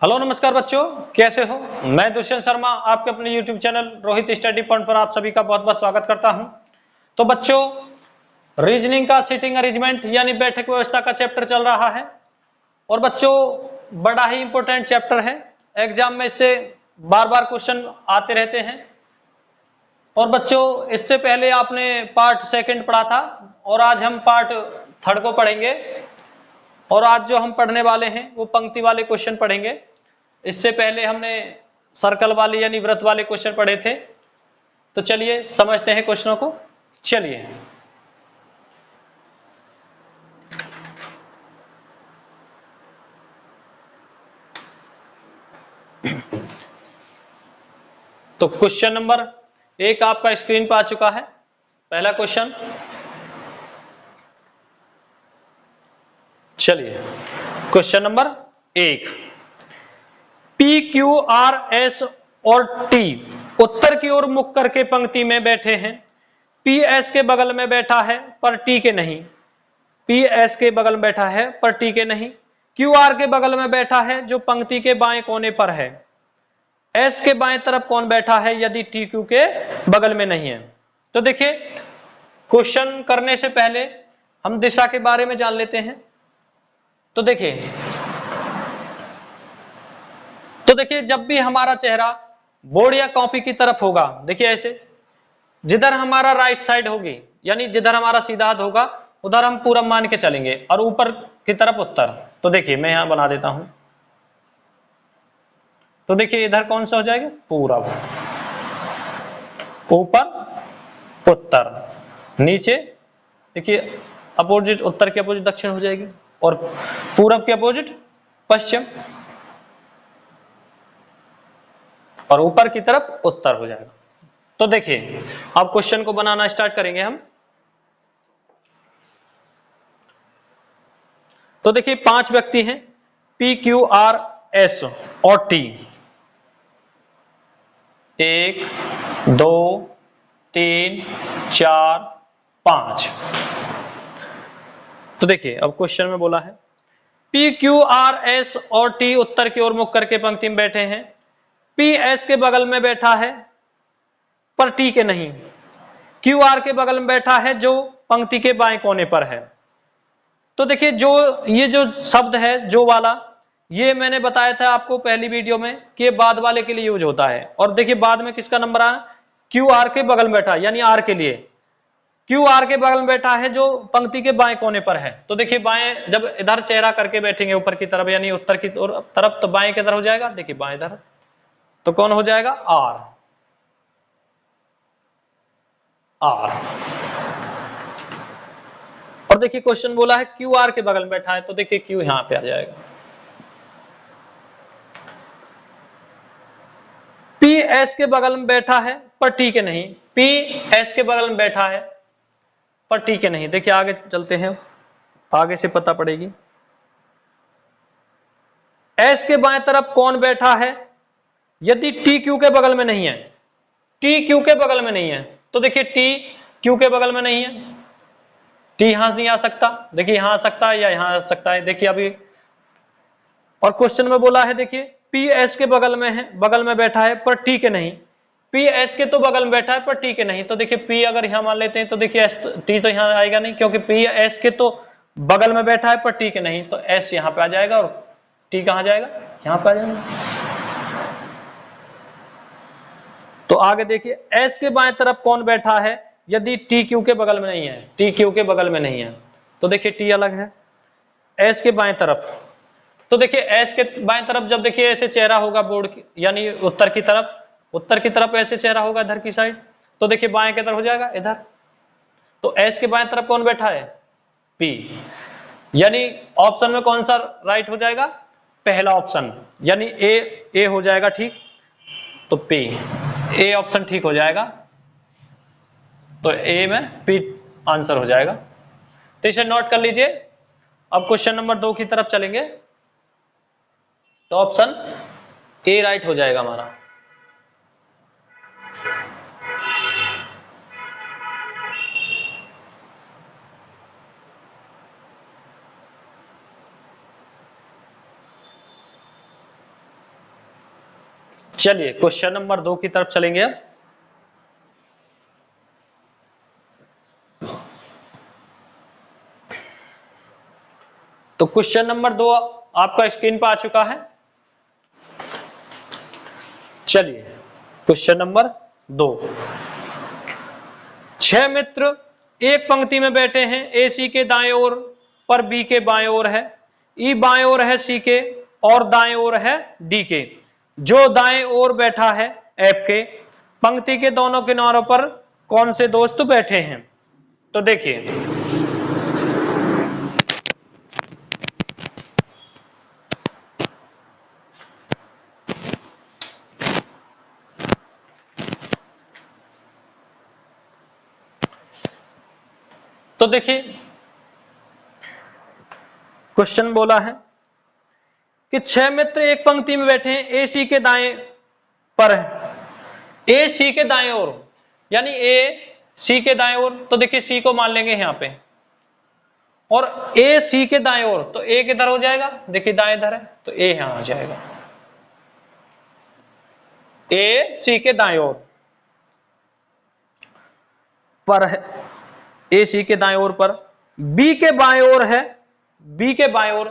Hello नमस्कार बच्चों, कैसे हो। मैं दुष्यंत शर्मा आपके अपने YouTube channel Rohit study point पर आप सभी का बहुत बहुत स्वागत करता हूं। तो बच्चों, रीजनिंग का सीटिंग अरेंजमेंट यानी बैठक व्यवस्था का चैप्टर चल रहा है और बच्चों बड़ा ही इंपॉर्टेंट चैप्टर है। एग्जाम में इससे बार बार क्वेश्चन आते रहते हैं। और बच्चों, इससे पहले आपने पार्ट सेकंड पढ़ा था और आज हम पार्ट थर्ड को पढ़ेंगे। और आज जो हम पढ़ने वाले हैं वो पंक्ति वाले क्वेश्चन पढ़ेंगे। इससे पहले हमने सर्कल वाले यानी वृत्त वाले क्वेश्चन पढ़े थे। तो चलिए समझते हैं क्वेश्चनों को। चलिए, तो क्वेश्चन नंबर 1 आपका स्क्रीन पर आ चुका है। पहला क्वेश्चन, चलिए question number 1, P Q R S और टी उत्तर की ओर मुख करके पंक्ति में बैठे हैं। पी एस के बगल में बैठा है पर टी के नहीं। पी एस के बगल में बैठा है पर टी के नहीं। क्यू आर के बगल में बैठा है जो पंक्ति के बाएं कोने पर है। एस के बाएं तरफ कौन बैठा है यदि टी क्यू के बगल में नहीं है। तो देखिए, क्वेश्चन करने से पहले हम दिशा के बारे में जान लेते हैं। तो देखिए जब भी हमारा चेहरा बोर्ड या कॉपी की तरफ होगा, देखिए ऐसे, जिधर हमारा राइट साइड होगी यानी जिधर हमारा सीधा हाथ होगा उधर हम पूरब मान के चलेंगे और ऊपर की तरफ उत्तर। तो देखिए मैं यहां बना देता हूं। तो देखिए इधर कौन सा हो जाएगा, पूरब, ऊपर उत्तर, नीचे देखिए अपोजिट, उत्तर के अपोजिट दक्षिण हो जाएगी और पूरब के अपोजिट पश्चिम और ऊपर की तरफ उत्तर हो जाएगा। तो देखिए अब क्वेश्चन को बनाना स्टार्ट करेंगे हम। तो देखिए 5 व्यक्ति हैं, पी क्यू आर एस और टी। 1 2 3 4 5। तो देखिए अब क्वेश्चन में बोला है पी क्यू आर एस और टी उत्तर की ओर मुख करके पंक्ति में बैठे हैं। पी एस के बगल में बैठा है पर टी के नहीं। क्यू आर के बगल में बैठा है जो पंक्ति के बाएं कोने पर है। तो देखिए जो ये जो शब्द है जो वाला, ये मैंने बताया था आपको पहली वीडियो में कि बाद वाले के लिए यूज होता है। और देखिए बाद में किसका नंबर आया, क्यू आर के बगल में बैठा यानी आर के लिए। क्यू आर के बगल में बैठा है जो पंक्ति के बाएं कोने पर है। तो देखिए बाएं, जब इधर चेहरा करके बैठेंगे ऊपर की तरफ यानी उत्तर की तरफ, तो बाएं किधर हो जाएगा, देखिए बाएं इधर, तो कौन हो जाएगा, आर। आर। और देखिए क्वेश्चन बोला है क्यू आर के बगल में बैठा है, तो देखिए क्यू यहां पे आ जाएगा। पी एस के बगल में बैठा है पर टी के नहीं। पी एस के बगल में बैठा है पर टी के नहीं। देखिए आगे चलते हैं, आगे से पता पड़ेगी। एस के बाएं तरफ कौन बैठा है यदि टी क्यू के बगल में नहीं है। टी क्यू के बगल में नहीं है, तो देखिए टी क्यू के बगल में नहीं है, टी यहां नहीं आ सकता। देखिए यहां आ सकता है या यहां आ सकता है, देखिए अभी। और क्वेश्चन में बोला है देखिए पी एस के बगल में है, बगल में बैठा है पर टी के नहीं। पी एस के तो बगल में बैठा है पर टी के नहीं। तो देखिए पी अगर यहां मान लेते हैं तो देखिए एस, टी तो यहां आएगा नहीं क्योंकि पी एस के तो बगल में बैठा है पर टी के नहीं। तो एस यहां पे आ जाएगा और टी कहां जाएगा, यहां पे आ जाएगा। तो आगे देखिए एस के बाएं तरफ कौन बैठा है यदि टी क्यू के बगल में नहीं है। टी क्यू के बगल में नहीं है, तो देखिए टी अलग है। एस के बाएं तरफ, तो देखिए एस के बाएं तरफ जब देखिए ऐसे चेहरा होगा बोर्ड की यानी उत्तर की तरफ, उत्तर की तरफ ऐसे चेहरा होगा इधर की साइड, तो देखिए बाएं किधर हो जाएगा, इधर। तो एस के बाएं तरफ कौन बैठा है, पी, यानी ऑप्शन में कौन सा राइट हो जाएगा, पहला ऑप्शन, यानी ए हो जाएगा ठीक। तो पी, ए ऑप्शन ठीक हो जाएगा। तो ए में पी आंसर हो जाएगा। तो इसे नोट कर लीजिए। अब क्वेश्चन नंबर 2 की तरफ चलेंगे। तो ऑप्शन ए राइट हो जाएगा हमारा। चलिए क्वेश्चन नंबर 2 की तरफ चलेंगे अब। तो क्वेश्चन नंबर 2 आपका स्क्रीन पर आ चुका है। चलिए क्वेश्चन नंबर 2, 6 मित्र एक पंक्ति में बैठे हैं, ए सी के दाएं ओर पर बी के बाएं ओर है, ई बाएं ओर है सी के और दाएं ओर है डी के। जो दाएं ओर बैठा है एफ के, पंक्ति के दोनों किनारों पर कौन से दोस्त बैठे हैं? तो देखिए तो देखिए क्वेश्चन बोला है कि 6 मित्र एक पंक्ति में बैठे हैं, ए सी के दाएं पर है, ए सी के दाएं ओर, यानी ए सी के दाएं ओर। तो देखिए सी को मान लेंगे यहां पे, और ए सी के दाएं ओर, तो ए किधर हो जाएगा? देखिए दाएं इधर है, तो ए यहां आ जाएगा, ए सी के दाएं ओर पर है, ए सी के दाएं ओर पर। बी के बाएं ओर है, बी के बाएं ओर,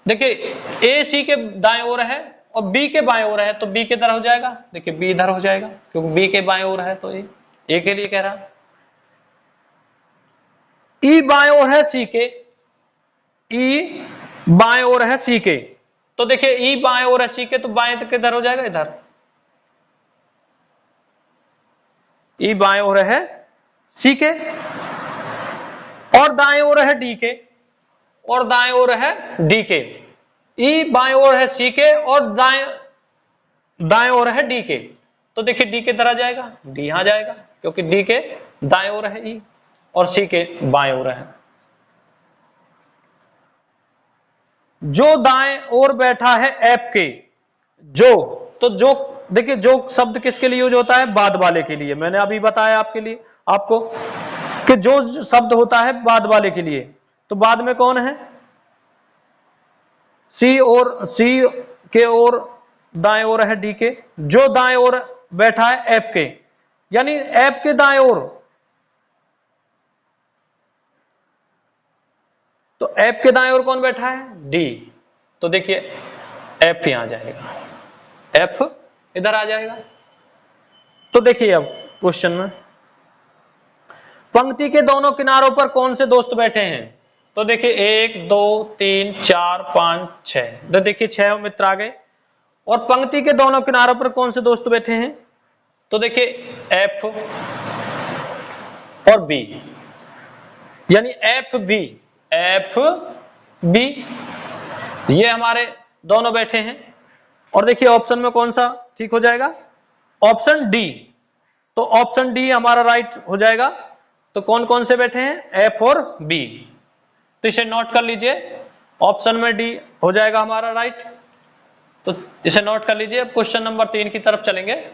देखिए ए सी के दाएं ओर है और बी के बाएं ओर है, तो बी किधर हो जाएगा? देखिए बी इधर हो जाएगा, क्योंकि बी के बाएं ओर है, तो ए के लिए कह रहा। ई बाएं ओर है सी के, ई बाएं ओर है सी के, तो देखिए ई बाएं ओर है सी के, तो बाएं किधर हो जाएगा? इधर। ई बाएं ओर है सी के और दाएं ओर है डी के, और दाएं ओर है डी के। ई बाएं ओर है सी के और दाएं ओर है डी के, तो देखिए डी किधर आ जाएगा? डी यहां जाएगा, क्योंकि डी के दाएं ओर है ई और सी के बाएं ओर है। जो दाएं ओर बैठा है एफ के, जो, तो जो देखिए जो शब्द किसके लिए यूज होता है? बाद वाले के लिए। मैंने अभी बताया आपके लिए आपको कि जो शब्द होता है बाद वाले के लिए, तो बाद में कौन है? सी और सी के ओर दाएं ओर है डी के। जो दाएं ओर बैठा है एफ के, यानी एफ के दाएं ओर, तो एफ के दाएं ओर कौन बैठा है? डी, तो देखिए एफ यहां जाएगा, एफ इधर आ जाएगा। तो देखिए अब क्वेश्चन में पंक्ति के दोनों किनारों पर कौन से दोस्त बैठे हैं? तो देखिए 1 2 3 4 5 6, तो देखिए 6 मित्र आ गए, और पंक्ति के दोनों किनारों पर कौन से दोस्त बैठे हैं? तो देखिए एफ और बी, यानी एफ बी ये हमारे दोनों बैठे हैं। और देखिए ऑप्शन में कौन सा ठीक हो जाएगा? ऑप्शन डी, तो ऑप्शन डी हमारा राइट हो जाएगा। तो कौन कौन से बैठे हैं? एफ और बी, तो इसे नोट कर लीजिए, ऑप्शन में डी हो जाएगा हमारा राइट, तो इसे नोट कर लीजिए। अब क्वेश्चन नंबर 3 की तरफ चलेंगे।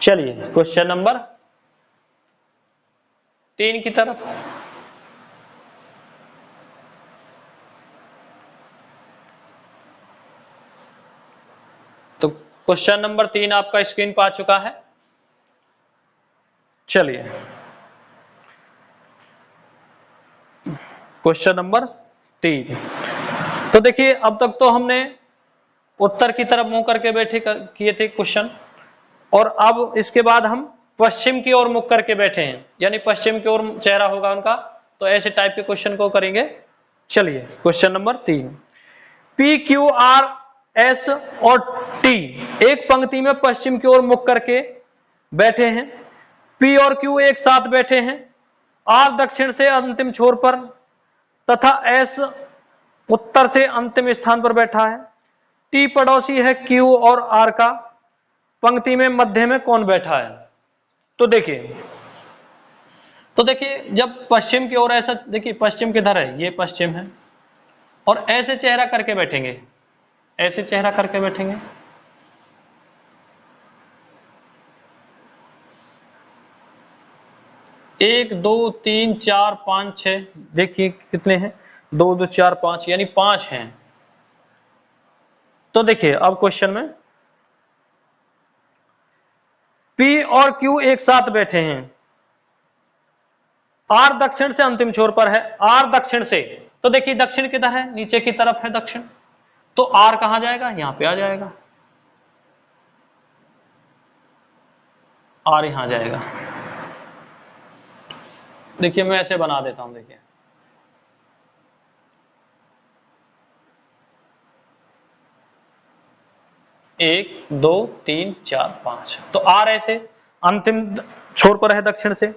चलिए क्वेश्चन नंबर 3 की तरफ। तो क्वेश्चन नंबर 3 आपका स्क्रीन पर आ चुका है। चलिए क्वेश्चन नंबर 3, तो देखिए अब तक तो हमने उत्तर की तरफ मुंह करके बैठे किए थे क्वेश्चन, और अब इसके बाद हम पश्चिम की ओर मुख करके बैठे हैं, यानी पश्चिम की ओर चेहरा होगा उनका, तो ऐसे टाइप के क्वेश्चन को करेंगे। चलिए question number 3, P Q R S और टी एक पंक्ति में पश्चिम की ओर मुख करके बैठे हैं। पी और क्यू एक साथ बैठे हैं, आर दक्षिण से अंतिम छोर पर तथा एस उत्तर से अंतिम स्थान पर बैठा है। टी पड़ोसी है क्यू और आर का, पंक्ति में मध्य में कौन बैठा है? तो देखिए जब पश्चिम की ओर ऐसा, देखिए पश्चिम किधर है? ये पश्चिम है, और ऐसे चेहरा करके बैठेंगे, ऐसे चेहरा करके बैठेंगे। एक दो तीन चार पांच छह, देखिए कितने हैं, 2 2 4 5, यानी 5 हैं। तो देखिए अब क्वेश्चन में P और Q एक साथ बैठे हैं, R दक्षिण से अंतिम छोर पर है, R दक्षिण से, तो देखिए दक्षिण किधर है, नीचे की तरफ है दक्षिण, तो R कहां जाएगा, यहां पे आ जाएगा, R यहां जाएगा। देखिए मैं ऐसे बना देता हूं, देखिए 1 2 3 4 5, तो R ऐसे अंतिम छोर पर है दक्षिण से,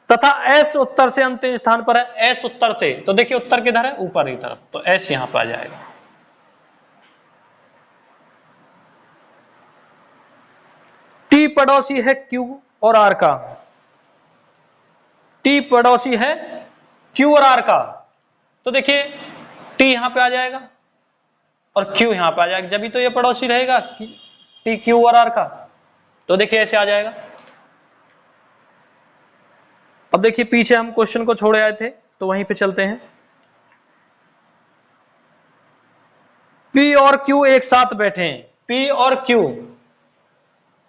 तथा S उत्तर से अंतिम स्थान पर है, S उत्तर से, तो देखिए उत्तर किधर है, ऊपर की तरफ, तो S यहां पर आ जाएगा। T पड़ोसी है Q और R का, T पड़ोसी है Q और R का, तो देखिए T यहां पे आ जाएगा और Q यहां पे आ जाएगा, जब भी तो ये पड़ोसी रहेगा T Q और R का, तो देखिए ऐसे आ जाएगा। अब देखिए पीछे हम क्वेश्चन को छोड़े आए थे, तो वहीं पे चलते हैं। P और Q एक साथ बैठे हैं, P और Q,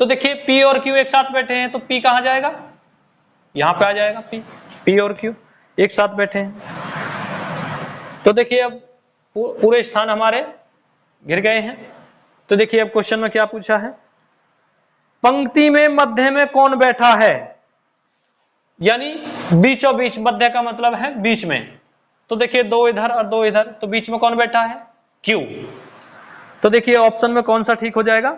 तो देखिए P और Q एक साथ बैठे हैं, तो P कहां जाएगा, यहां पे आ जाएगा P और Q एक साथ बैठे हैं, तो देखिए अब पूरे स्थान हमारे घिर गए हैं। तो देखिए अब क्वेश्चन में क्या पूछा है, पंक्ति में मध्य में कौन बैठा है, यानी बीचों बीच, मध्य का मतलब है बीच में, तो देखिए 2 इधर और 2 इधर, तो बीच में कौन बैठा है, Q, तो देखिए ऑप्शन में कौन सा ठीक हो जाएगा,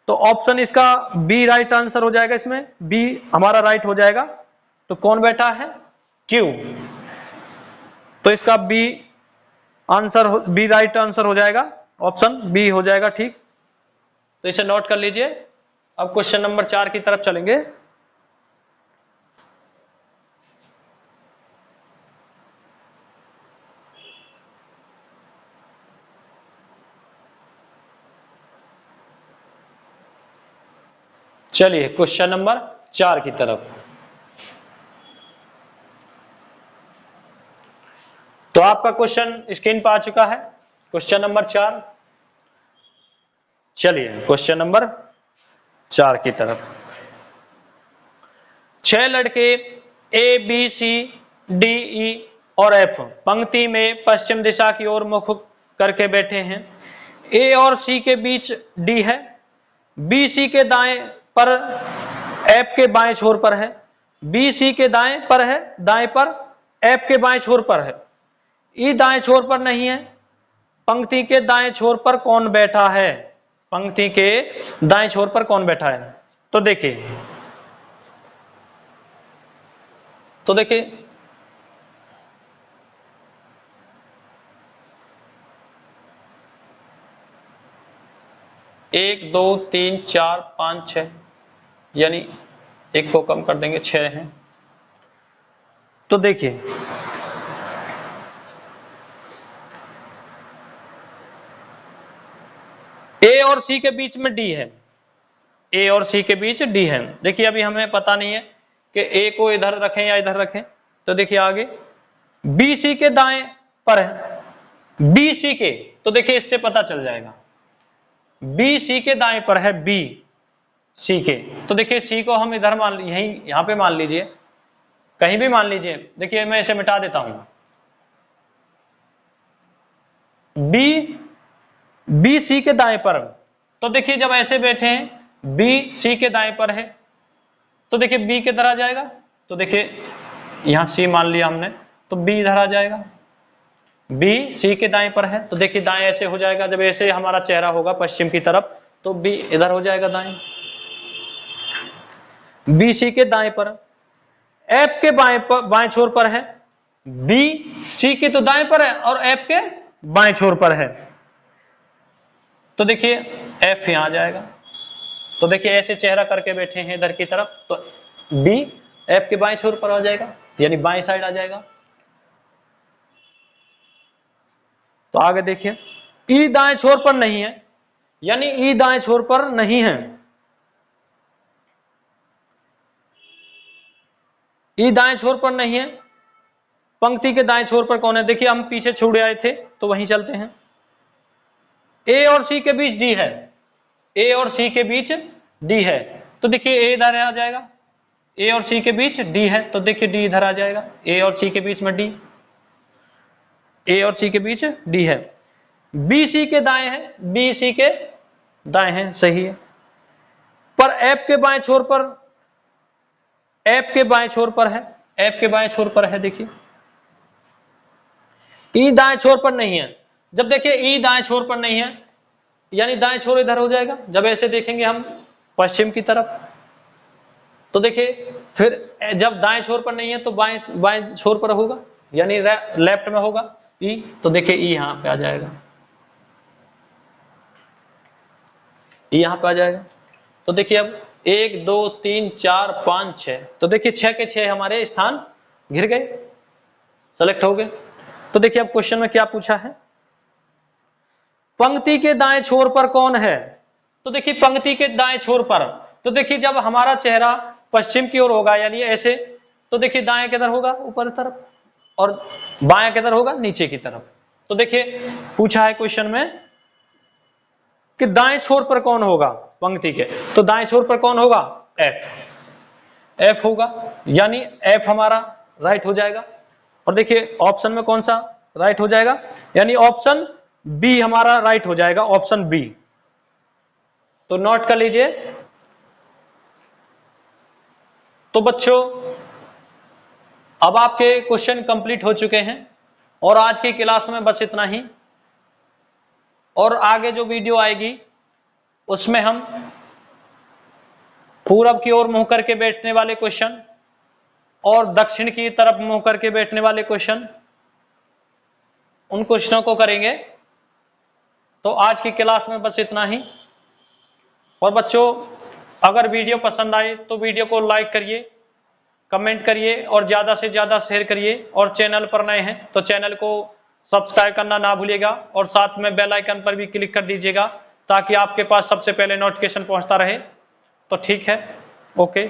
तो ऑप्शन इसका बी राइट आंसर हो जाएगा, इसमें बी हमारा राइट हो जाएगा, तो कौन बैठा है, Q, तो इसका B answer, B right answer हो जाएगा, ऑप्शन बी हो जाएगा ठीक, तो इसे नोट कर लीजिए। अब क्वेश्चन नंबर 4 की तरफ चलेंगे। चलिए क्वेश्चन नंबर 4 की तरफ, तो आपका क्वेश्चन स्क्रीन पर आ चुका है, क्वेश्चन नंबर 4। चलिए क्वेश्चन नंबर 4 की तरफ, 6 लड़के A B C D E और एफ पंक्ति में पश्चिम दिशा की ओर मुख करके बैठे हैं, ए और सी के बीच डी है, बी सी के दाएं पर एफ के बाएं छोर पर है, बी सी के दाएं पर है, दाएं पर एफ के बाएं छोर पर है, ई दाएं छोर पर नहीं है, पंक्ति के दाएं छोर पर कौन बैठा है, पंक्ति के दाएं छोर पर कौन बैठा है, तो देखिए, तो देखिए 1 2 3 4 5 6, यानी एक को कम कर देंगे, 6 हैं, तो देखिए ए और सी के बीच में डी है, ए और सी के बीच डी है, देखिए अभी हमें पता नहीं है कि ए को इधर रखें या इधर रखें, तो देखिए आगे बी सी के दाएं पर है, बी सी के, तो देखिए इससे पता चल जाएगा, बी सी के दाएं पर है, बी सी के, तो देखिए सी को हम इधर मान, यहीं यहां पे मान लीजिए, कहीं भी मान लीजिए, देखिए मैं इसे मिटा देता हूं, बी सी के दाएं पर, तो देखिए जब ऐसे बैठे हैं बी सी के दाएं पर है, तो देखिए बी किधर आ जाएगा, तो देखिए यहां सी मान लिया हमने, तो बी इधर आ जाएगा, बी सी के दाएं पर है, तो देखिए दाएं ऐसे हो जाएगा, जब ऐसे हमारा चेहरा होगा पश्चिम की तरफ, तो बी इधर हो जाएगा दाएं, बी सी के दाएं पर, एफ के बाएं छोर पर है, बी सी के तो दाएं पर है और एफ के बाएं छोर पर है, तो देखिए एफ यहां आ जाएगा, तो देखिए ऐसे चेहरा करके बैठे हैं इधर की तरफ, तो बी एफ के बाएं छोर पर आ जाएगा, यानी बाएं साइड आ जाएगा। तो आगे देखिए ई दाएं छोर पर नहीं है, यानी ई दाएं छोर पर नहीं है। ई दाएं छोर पर नहीं है। पंक्ति के दाएं छोर पर कौन है? देखिए हम पीछे छुड़ आए थे तो वहीं चलते हैं। ए और सी के बीच डी है, ए और सी के बीच डी है, तो देखिए ए इधर आ जाएगा। ए और सी के बीच डी है, तो देखिए डी इधर आ जाएगा। ए और सी के बीच में डी, ए और सी के बीच डी है। बी सी के दाएं है, बी सी के दाएं है, सही है। पर एफ के बाएं छोर पर, एफ के बाएं छोर पर है, एफ के बाएं छोर पर है। देखिए ई दाएं छोर पर नहीं है। जब देखिए ई दाएं छोर पर नहीं है, यानी दाएं छोर इधर हो जाएगा। जब ऐसे देखेंगे हम पश्चिम की तरफ, तो देखिए फिर जब दाएं छोर पर नहीं है तो बाएं बाएं छोर पर होगा, यानी लेफ्ट में होगा ई, तो देखिए ई यहां पे आ जाएगा, ई यहां पे आ जाएगा। तो देखिए अब 1 2 3 4 5 6, तो देखिए 6 के 6 हमारे स्थान घिर गए, सेलेक्ट हो गए। तो देखिए अब क्वेश्चन में क्या पूछा है, पंक्ति के दाएं छोर पर कौन है? तो देखिए पंक्ति के दाएं छोर पर, तो देखिए जब हमारा चेहरा पश्चिम की ओर होगा, यानी ऐसे, तो देखिए दाएं किधर होगा? ऊपर तरफ, और बाएं किधर होगा? नीचे की तरफ। तो देखिए पूछा है क्वेश्चन में कि दाएं छोर पर कौन होगा पंक्ति के, तो दाएं छोर पर कौन होगा? एफ, एफ होगा, यानी एफ हमारा राइट हो जाएगा। और देखिए ऑप्शन में कौन सा राइट हो जाएगा? यानी ऑप्शन बी हमारा राइट हो जाएगा, ऑप्शन बी। तो नोट कर लीजिए। तो बच्चों अब आपके क्वेश्चन कंप्लीट हो चुके हैं, और आज की क्लास में बस इतना ही। और आगे जो वीडियो आएगी उसमें हम पूरब की ओर मुंह करके बैठने वाले क्वेश्चन और दक्षिण की तरफ मुंह करके बैठने वाले क्वेश्चन, उन क्वेश्चनों को करेंगे। तो आज की क्लास में बस इतना ही। और बच्चों अगर वीडियो पसंद आए तो वीडियो को लाइक करिए, कमेंट करिए और ज़्यादा से ज़्यादा शेयर करिए। और चैनल पर नए हैं तो चैनल को सब्सक्राइब करना ना भूलिएगा, और साथ में बेल आइकन पर भी क्लिक कर दीजिएगा ताकि आपके पास सबसे पहले नोटिफिकेशन पहुंचता रहे। तो ठीक है, ओके।